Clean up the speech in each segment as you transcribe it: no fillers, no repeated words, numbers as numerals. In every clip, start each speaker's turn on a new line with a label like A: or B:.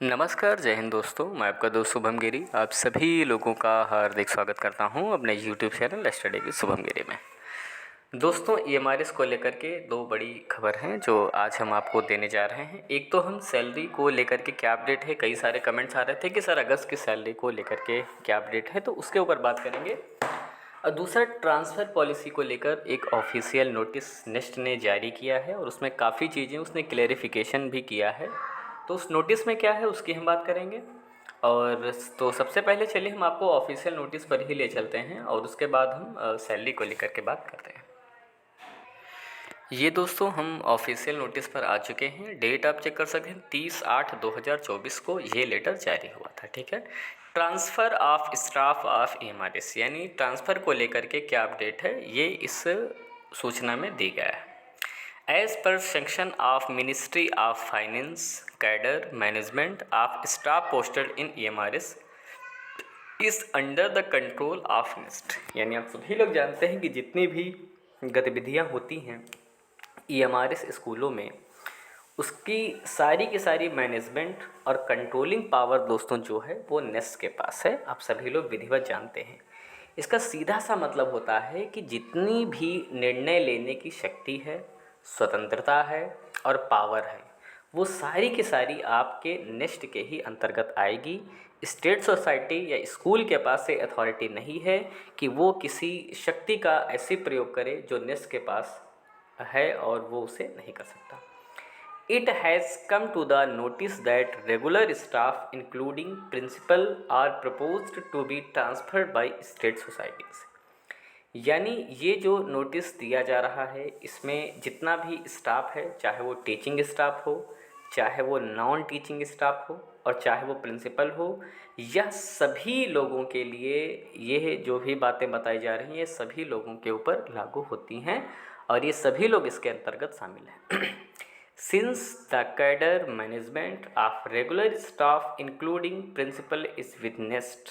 A: नमस्कार, जय हिंद दोस्तों। मैं आपका दोस्त शुभम गिरी आप सभी लोगों का हार्दिक स्वागत करता हूं अपने YouTube channel study with Shubham Giri में। दोस्तों, ईएमआरएस को लेकर के दो बड़ी खबर हैं जो आज हम आपको देने जा रहे हैं। एक तो हम सैलरी को लेकर के क्या अपडेट है, कई सारे कमेंट्स आ रहे थे कि सर अगस्त की सैलरी को लेकर के क्या अपडेट है, तो उसके ऊपर बात करेंगे। और दूसरा, ट्रांसफ़र पॉलिसी को लेकर एक ऑफिशियल नोटिस नेस्ट ने जारी किया है और उसमें काफ़ी चीज़ें उसने क्लेरिफिकेशन भी किया है। तो उस नोटिस में क्या है उसकी हम बात करेंगे। और तो सबसे पहले चलिए हम आपको ऑफिशियल नोटिस पर ही ले चलते हैं और उसके बाद हम सैलरी को लेकर के बात करते हैं। ये दोस्तों हम ऑफिशियल नोटिस पर आ चुके हैं। डेट आप चेक कर सकते हैं, 30/8/2024 को ये लेटर जारी हुआ था। ठीक है, transfer of staff of EMRS यानी ट्रांसफ़र को लेकर के क्या अपडेट है ये इस सूचना में दी गया है। As per section of ministry of finance, cadre management of staff posted in EMRS is under the control of NEST. यानी आप सभी लोग जानते हैं कि जितनी भी गतिविधियां होती हैं ईएमआरएस स्कूलों में, उसकी सारी की सारी मैनेजमेंट और कंट्रोलिंग पावर दोस्तों जो है वो नेस्ट के पास है। आप सभी लोग विधिवत जानते हैं। इसका सीधा सा मतलब होता है कि जितनी भी निर्णय लेने की शक्ति है, स्वतंत्रता है और पावर है, वो सारी की सारी आपके नेस्ट के ही अंतर्गत आएगी। स्टेट सोसाइटी या स्कूल के पास से अथॉरिटी नहीं है कि वो किसी शक्ति का ऐसे प्रयोग करे जो नेस्ट के पास है और वो उसे नहीं कर सकता। It has come to the notice that regular staff including principal are proposed to be transferred by state societies। यानी ये जो नोटिस दिया जा रहा है इसमें जितना भी स्टाफ है, चाहे वो टीचिंग स्टाफ हो, चाहे वो नॉन टीचिंग स्टाफ हो और चाहे वो प्रिंसिपल हो, यह सभी लोगों के लिए ये जो भी बातें बताई जा रही हैं ये सभी लोगों के ऊपर लागू होती हैं और ये सभी लोग इसके अंतर्गत शामिल हैं। Since the cadre management of regular staff including principal is with NEST,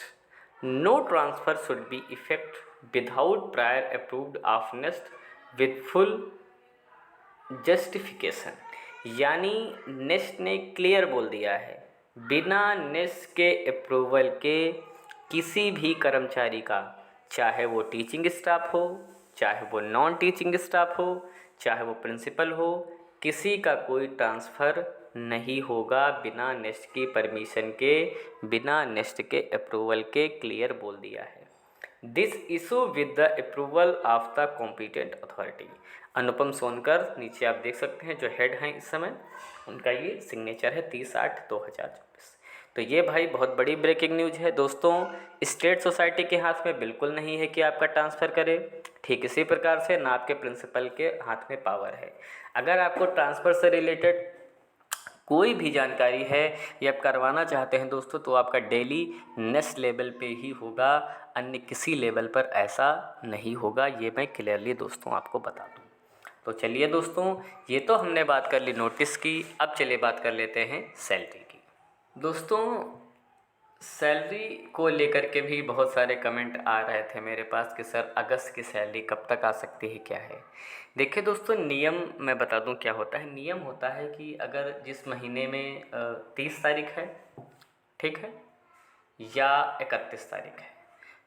A: no transfer should be effect without prior approved of NEST with full justification। यानी नेस्ट ने क्लियर बोल दिया है, बिना नेस्ट के अप्रूवल के किसी भी कर्मचारी का, चाहे वो टीचिंग स्टाफ हो, चाहे वो नॉन टीचिंग स्टाफ हो, चाहे वो प्रिंसिपल हो, किसी का कोई ट्रांसफ़र नहीं होगा बिना नेस्ट की परमिशन के, बिना नेस्ट के अप्रूवल के। क्लियर बोल दिया है। This issue with the approval of the competent authority. Anupam Sonkar नीचे आप देख सकते हैं जो हेड हैं इस समय, उनका ये सिग्नेचर है 30/8/2024। तो ये भाई बहुत बड़ी ब्रेकिंग न्यूज़ है दोस्तों। स्टेट सोसाइटी के हाथ में बिल्कुल नहीं है कि आपका ट्रांसफ़र करे, ठीक इसी प्रकार से ना आपके प्रिंसिपल के हाथ में पावर है। अगर आपको ट्रांसफ़र से रिलेटेड कोई भी जानकारी है या आप करवाना चाहते हैं दोस्तों, तो आपका डेली नेस्ट लेवल पे ही होगा, अन्य किसी लेवल पर ऐसा नहीं होगा। ये मैं क्लियरली दोस्तों आपको बता दूं। तो चलिए दोस्तों, ये तो हमने बात कर ली नोटिस की, अब चलिए बात कर लेते हैं सैलरी की। दोस्तों, सैलरी को लेकर के भी बहुत सारे कमेंट आ रहे थे मेरे पास कि सर अगस्त की सैलरी कब तक आ सकती है, क्या है। देखिए दोस्तों, नियम मैं बता दूं क्या होता है। नियम होता है कि अगर जिस महीने में 30 तारीख है, ठीक है, या 31 तारीख है,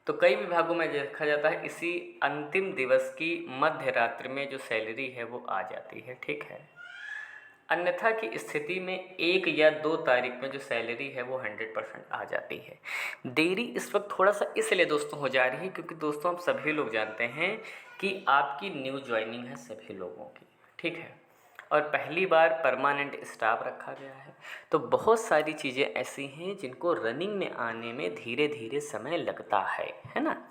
A: तो कई विभागों में देखा जाता है इसी अंतिम दिवस की मध्य रात्रि में जो सैलरी है वो आ जाती है, ठीक है। अन्यथा की स्थिति में 1 या 2 तारीख में जो सैलरी है वो 100% आ जाती है। देरी इस वक्त थोड़ा सा इसलिए दोस्तों हो जा रही है क्योंकि दोस्तों आप सभी लोग जानते हैं कि आपकी न्यू ज्वाइनिंग है सभी लोगों की, ठीक है, और पहली बार परमानेंट स्टाफ रखा गया है। तो बहुत सारी चीज़ें ऐसी हैं जिनको रनिंग में आने में धीरे धीरे समय लगता है ना।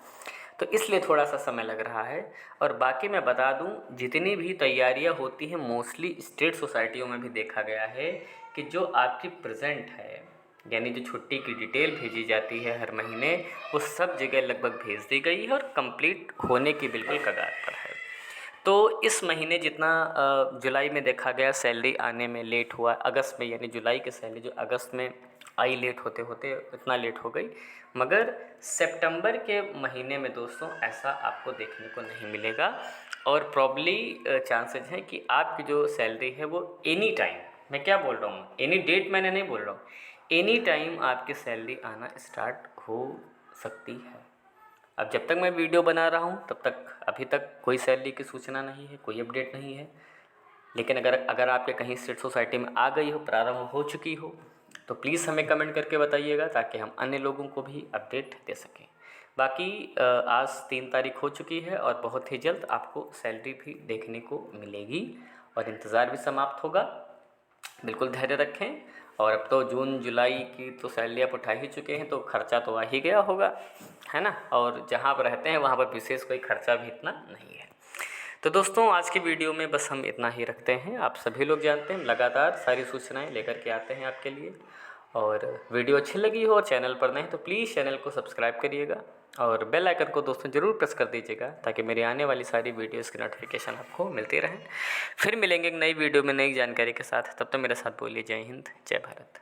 A: तो इसलिए थोड़ा सा समय लग रहा है। और बाकी मैं बता दूं, जितनी भी तैयारियां होती हैं मोस्टली स्टेट सोसाइटियों में भी देखा गया है कि जो आपकी प्रेजेंट है, यानी जो छुट्टी की डिटेल भेजी जाती है हर महीने, वो सब जगह लगभग भेज दी गई है और कंप्लीट होने की बिल्कुल कगार पर है। तो इस महीने जितना जुलाई में देखा गया सैलरी आने में लेट हुआ, अगस्त में यानी जुलाई की सैलरी जो अगस्त में आई लेट होते होते इतना लेट हो गई, मगर सितंबर के महीने में दोस्तों ऐसा आपको देखने को नहीं मिलेगा। और प्रॉब्ली चांसेस हैं कि आपकी जो सैलरी है वो एनी टाइम, मैं क्या बोल रहा हूँ, एनी डेट मैंने नहीं बोल रहा हूँ, एनी टाइम आपकी सैलरी आना स्टार्ट हो सकती है। अब जब तक मैं वीडियो बना रहा हूँ तब तक अभी तक कोई सैलरी की सूचना नहीं है, कोई अपडेट नहीं है। लेकिन अगर आपके कहीं स्टेट सोसाइटी में आ गई हो, प्रारंभ हो चुकी हो, तो प्लीज़ हमें कमेंट करके बताइएगा ताकि हम अन्य लोगों को भी अपडेट दे सकें। बाकी आज 3 तारीख हो चुकी है और बहुत ही जल्द आपको सैलरी भी देखने को मिलेगी और इंतज़ार भी समाप्त होगा। बिल्कुल धैर्य रखें। और अब तो जून जुलाई की तो सैलरी आप उठा ही चुके हैं, तो खर्चा तो आ ही गया होगा, है ना। और जहाँ आप रहते हैं वहाँ पर विशेष कोई खर्चा भी इतना नहीं है। तो दोस्तों आज की वीडियो में बस हम इतना ही रखते हैं। आप सभी लोग जानते हैं लगातार सारी सूचनाएं लेकर के आते हैं आपके लिए। और वीडियो अच्छी लगी हो और चैनल पर नहीं तो प्लीज़ चैनल को सब्सक्राइब करिएगा और बेल आइकन को दोस्तों ज़रूर प्रेस कर दीजिएगा ताकि मेरी आने वाली सारी वीडियोज़ की नोटिफिकेशन आपको मिलती रहे। फिर मिलेंगे एक नई वीडियो में नई जानकारी के साथ। तब तक मेरे साथ बोलिए जय हिंद, जय भारत।